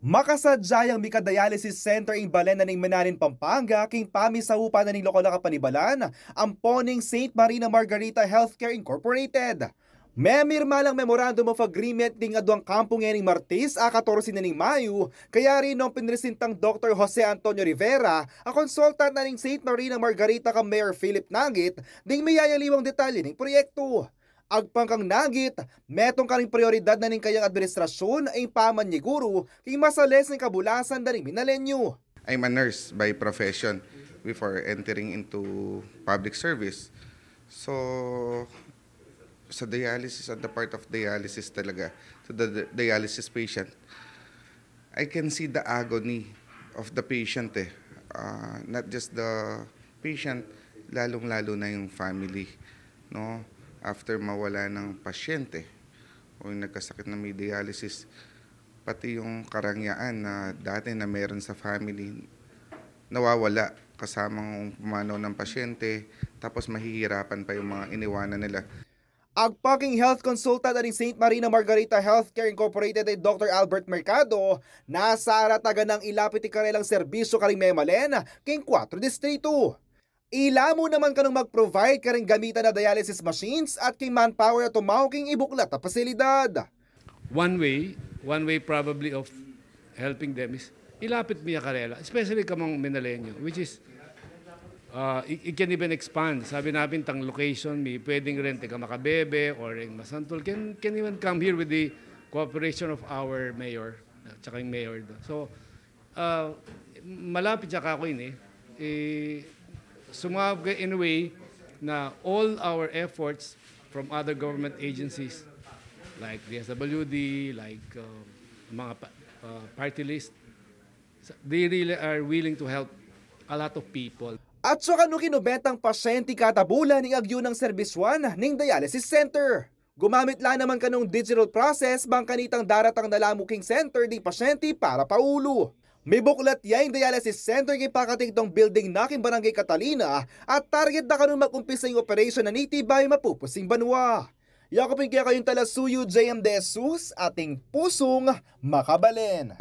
Makasadyayang Mika-Dialysis Center ing Balena ning Menanin, Pampanga, king pami sa upa na ning lokal na kapanibalan, ang poning St. Marina Margarita Healthcare Incorporated. May mirmalang Memorandum of Agreement ning aduang kampong ning Martes a 14 na ning Mayo, kaya rin nung pinresentang Dr. Jose Antonio Rivera, a consultant na ning St. Marina Margarita ka Mayor Philip Nagit, ding mayayaliwang detalye ning proyekto. Agpangkang Nagit, metong karing prioridad na ning kayang administrasyon ay paman ni Guru, king masales ng kabulasan na ring minalenyo. I'm a nurse by profession before entering into public service. So, sa dialysis, at the part of dialysis talaga, to the dialysis patient, I can see the agony of the patient not just the patient, lalong-lalo na yung family, no? After mawala ng pasyente o yung nagkasakit na may dialysis, pati yung karangyaan na dati na meron sa family, nawawala kasamang pumanaw ng pasyente, tapos mahihirapan pa yung mga iniwanan nila. Agpaging health consultant na rin St. Marina Margarita Healthcare Incorporated ay Dr. Albert Mercado, nasa aratagan ng ilapit ikarelang serbisyo karing Memalen, king 4 distrito. Ilamo naman kanong mag-provide ka rin gamitan na dialysis machines at king manpower na tumawking ibuklat na pasilidad. One way probably of helping them is ilapit Mia Carela, especially kamang Menalenyo, which is it can even expand. Sabi namin tang location, may pwedeng rin taga Makabebe or in Masantol can even come here with the cooperation of our mayor, tsaka yung mayor doon. So malapit siya kako yun sumabog in a way na all our efforts from other government agencies like DSWD, like mga party list, they really are willing to help a lot of people. At saka no kinubentang pasyente katabulan ning agyo ng serbiswan ning dialysis center. Gumamit lang naman kanong digital process bang kanitang daratang nalamuking center di pasyente para paulo. May buklat yung dialysis center kay pakatingtong building na king Barangay Catalina at target na kanong mag-umpisa yung operation na nitibay mapupusing banwa. Yakupin kaya kayong talasuyo, JM De Jesus, ating pusong makabalen.